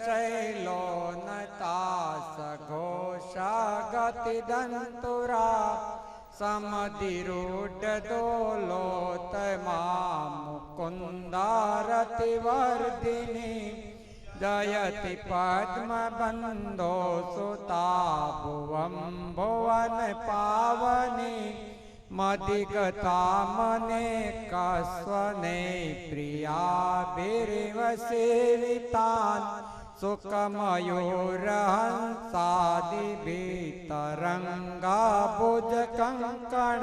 शैलोनता सघोषा गतिदन्तुरा समधिरूढदोलोतमा मुकुन्दारतिवर्धिनी जयति पद्मबन्धो सुता भुवं भुवन पावनी मदिगता मने कस्वने प्रियाभिरिव सेवितान् सुखमयूरहंसादिभितरङ्गा भुजकङ्कण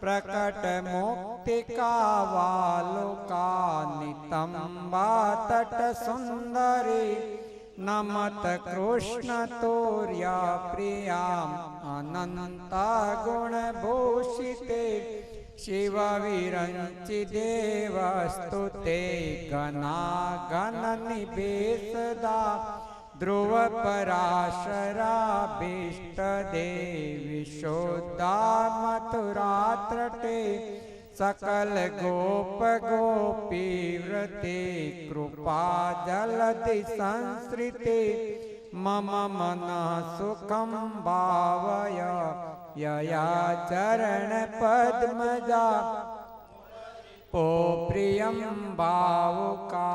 प्रकटमुक्तिकावालुकानितम्बा तटसुन्दरी नमत कृष्णतुर्या प्रियाम् अनन्तागुणभूषिते शिवविरञ्चिदेवस्तुते गणागणनिभेसदा ध्रुवपराशराभीष्टदेवी शुद्धा मथुरात्रटे सकल गोप गोपीव्रते कृपा जलधि संसृते मम मनः सुखं भावय यया चरण पद्मजा ओ प्रियं भावुका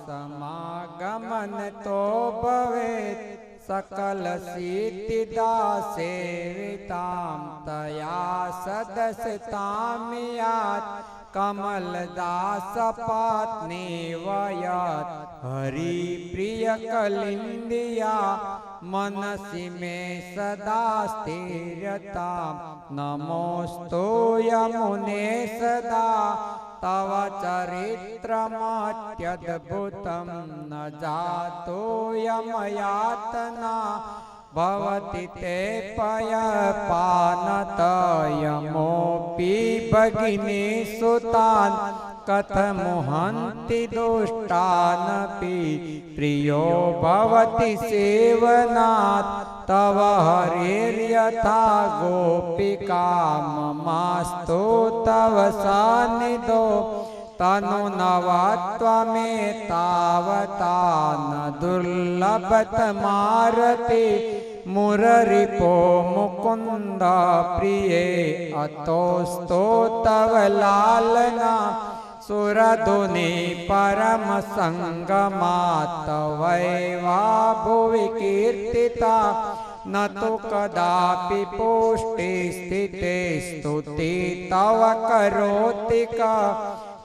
समागमन तो भवेत् सकल सिद्धिदा सेवितां तया सदसतामियात् कमलदास पत्नी वयत् हरिप्रियकलिन्दिया मनसि मे सदा स्थिरतां नमोऽस्तु यमुने सदा तव चरित्रमत्यद्भुतं न जातो यमयातना भवति ते पयपानतयमोऽपि भगिनी सुतान् कथमुहन्ति दुष्टानपि प्रियो भवति सेवनात् तव हरिर्यथा गोपिका ममास्तु तव सान्निधो तनुनवत्वमेतावता न दुर्लभतमारति मुररिपो मुकुन्द प्रिये अतोऽस्तो तव लालना सुरधुनि परम संगमात् तवैवा भुवि कीर्तिता न तु कदापि पुष्टि स्थिते स्तुति तव करोति का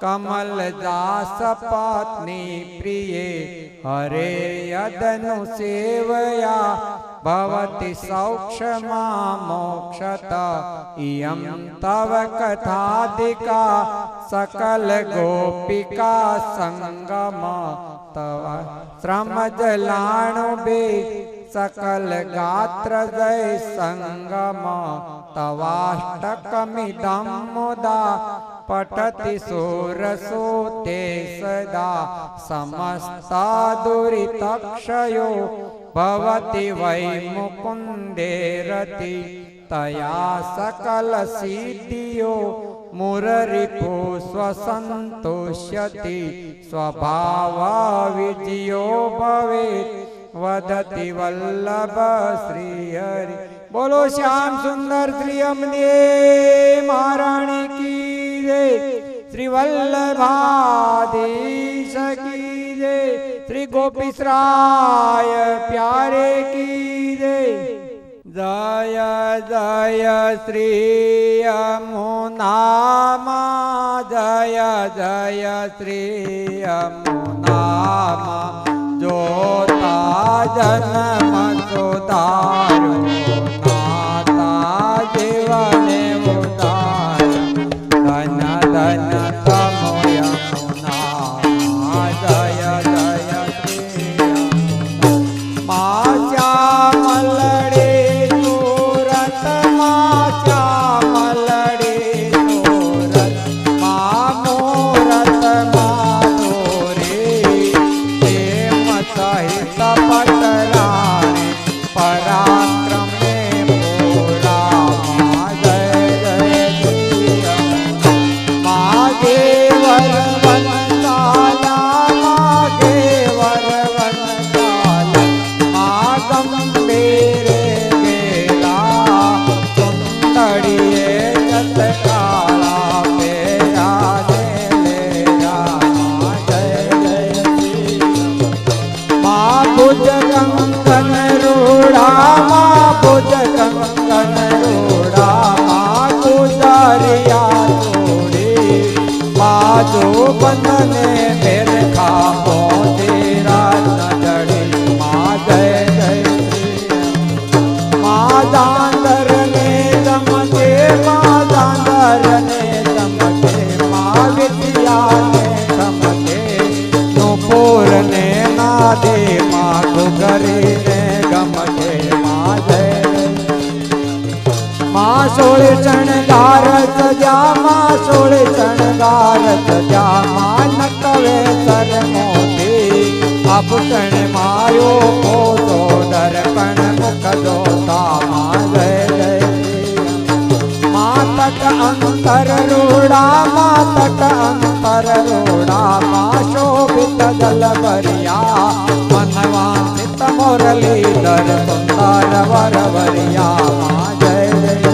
कमलदास पत्नी प्रिये हरे यदनुसेवया भवति सौक्षमा मोक्षत इयं तव कथाधिका सकल गोपिका संगम तव श्रमजलाणुभि सकल गात्र जय संगम तवाष्टकमिदं मुदा पठति सुरसूते सदा समस्ता दुरितक्षयो भवति वै मुकुन्दे रति तया सकल सिद्धियो मुररिपु स्वसन्तुष्यति स्वभावा विजयो भवेत् वदति वल्लभ श्रीहरि। बोलो श्याम सुंदर श्री अम्बे महारानी की जय, श्री वल्लभाधीश की जय, श्री गोपीश्राय प्यारे की जय। जय जय श्री यमुनामा जय जय श्री यमुनामा जोता जन्म सुधारो नाता जीवने उदार धन धन तमो यमुना जय जय श्री माँ श्यामलड़े सूरत माँ श्यामलड़े सूरत माँ मूरत माधुरी सहित पटरा ભુજ કંકન રૂડામાં ભુજ કંકન રૂડામાં ગુજારિયા છોડી બાજુ બંધને ફેર ખાપો રાત જડી મા જય જય મા દાંદર ને ચમકે મા દાંદર ને ચમકે મા વિદ્યા ને ચમકે નુપુર ને નાદે મા ઘુઘરી ને ગમકે મા જય મા સોળ શણગાર સજા મા સોળ શણગાર સજા મા નકવે સર મોતી આભૂષણ માયો પોતો દર્પણ મુખ જોતા મા જય જય મા તટ અંતર રૂડા મા તટ અંતર રૂડા મા શોભિત જલ ભરિયા મનવાંસિત મુરલીધર સુંદર વરવરિયા મા જય જય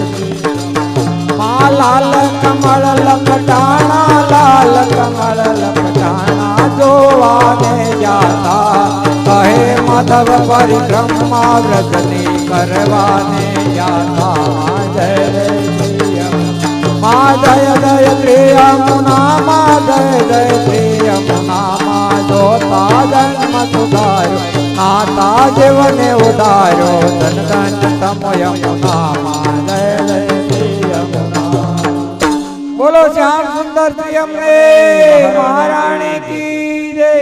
મા લાલ કમળ લપટાણા લાલ કમળ લપટાણા જોવાને જાતા કહે માધવ પરિક્રમા વ્રજની કરવાને જાતા મા જય જય મા જય જય શ્રી યમુના મા જય જય શ્રી યમુના મા જોતા જન્મ સુધાર્યો નાતા જીવને ઉધાર્યો ધન ધન તમો યમુના મા જય જય શ્રી યમુના બોલો શ્યામ સુંદર શ્રી અમને મહારાણી કી જય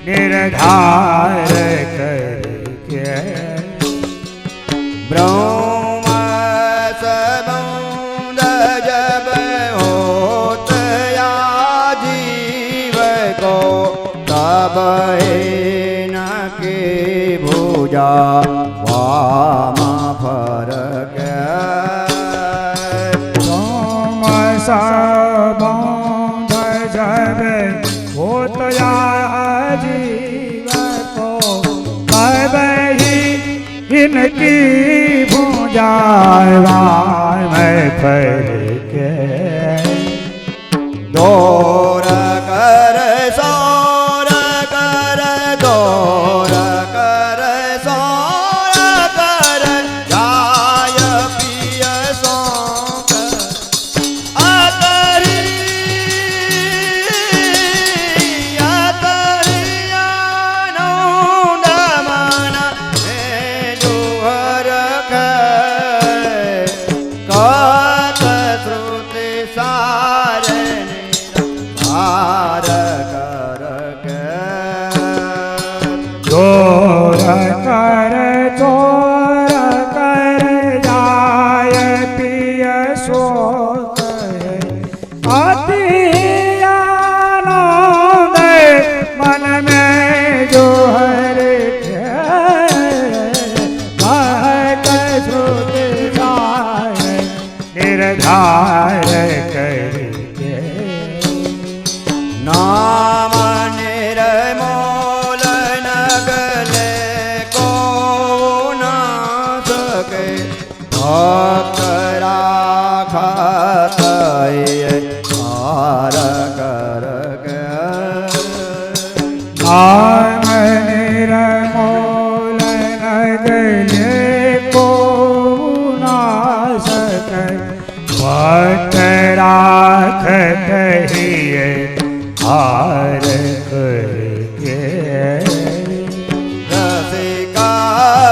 निर्धार करके ब्रह्म सबंद जब होत या जीव को तब न के भुजा वाम फरक ब्रह्म सबंद जब होत या इनकी भुजाएं में फरके दौर कर सौर कर दौर कर सौर कर जाय पिय सो यशोद अति आनंद मन में जो हर निर्धार करके नाम निर्मोल नगले को ना सके भक्त राखत हार कर नाम निर्मोल नगले को ना सके भक्त राखत हार करके रसिका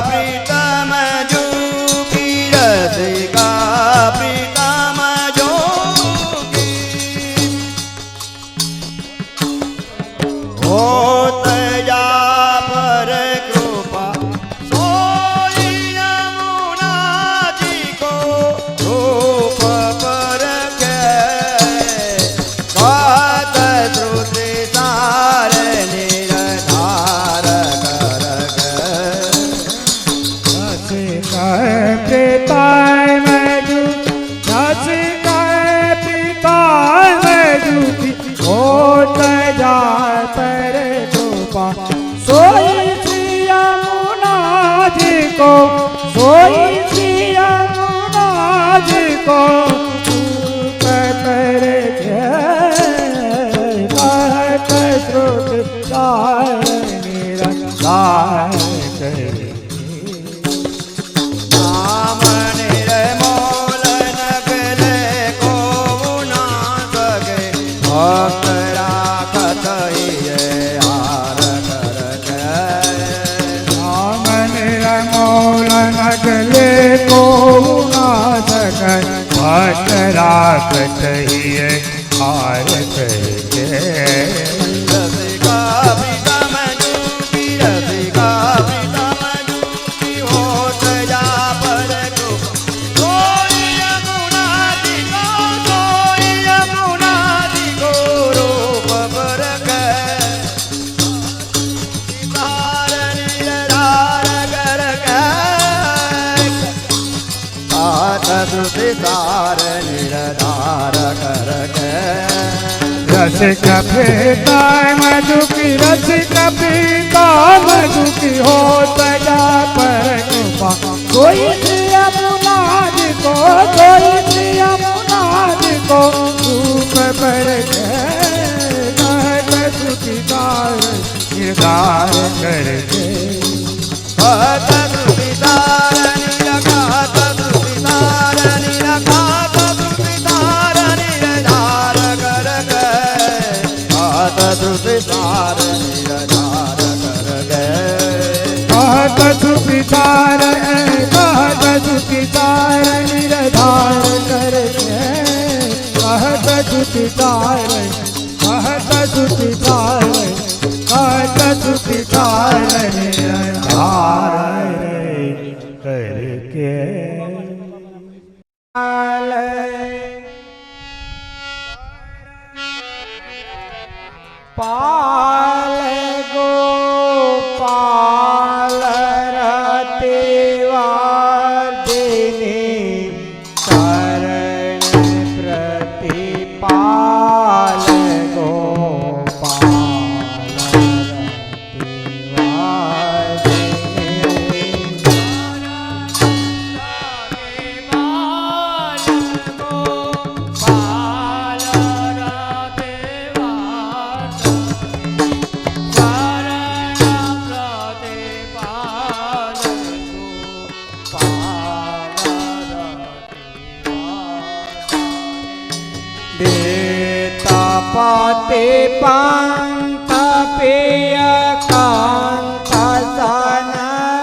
प्रीतम जोगी रसिका प्रीतम जोगी होत जा पर कृपा सोई यमुना जी को रूप पर के कात श्रुति सार निरधार कर पिताय मजू पिताय मजू होत जाय पर कृपा सोई श्री यमुना जी को सोई श्री यमुना जी को कर कहत श्रुत सार निरंकार नाम निर्मोल नगले को ना सके भक्त राखत हार कर नाम निर्मोल नगले को ना सके भक्त राखत हार करके रसिका प्रीतम जोगी रसिका प्रीतम जोगी होत जा पर कृपा सोई यमुना जी को सोई यमुना जी को रूप पर के तार निरधार कर कात श्रुति सार निरधार कर रसिक पिताय मधुकी रसिक पिताय मधुकी होत जा पर कृपा कोई श्री यमुना जी को कोई श्री यमुना जी को रूप पर कहत श्रुति सार निर्धार करके कात श्रुति सार निरघात श्रुति सार निरघात श्रुति सार निरधार कर कात श्रुति सार निरधार कर कहत श्रुति सार निरधार करके कहत श्रुति सार निरधार करके पाल गोपाल रतिवादिनी शरण प्रतिपाल गोपाल पते पंत पेय कांत सन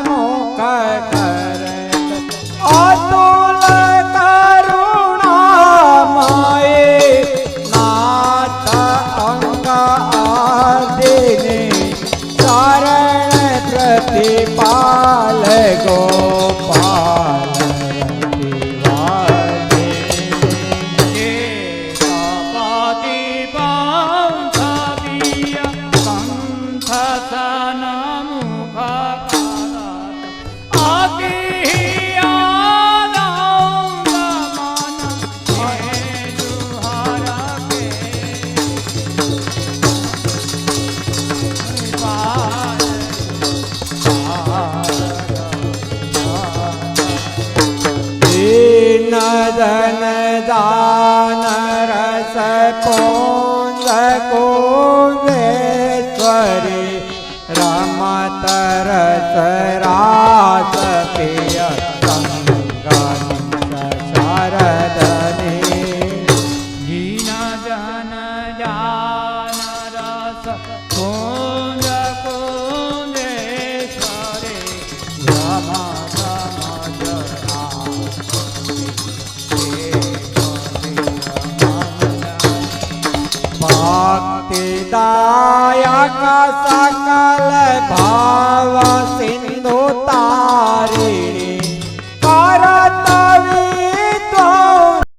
मुख करत अतुल करुणामय नाथ अंग आदिने शरण प्रतिपाल गोपाल रतिवादिनी मदन दान रस कुंज कुंजेश्वरी रमत रस रास पिय शारदने जीना जन जान रस कुंज कुंजेश्वरी रमत भक्तिदायक सख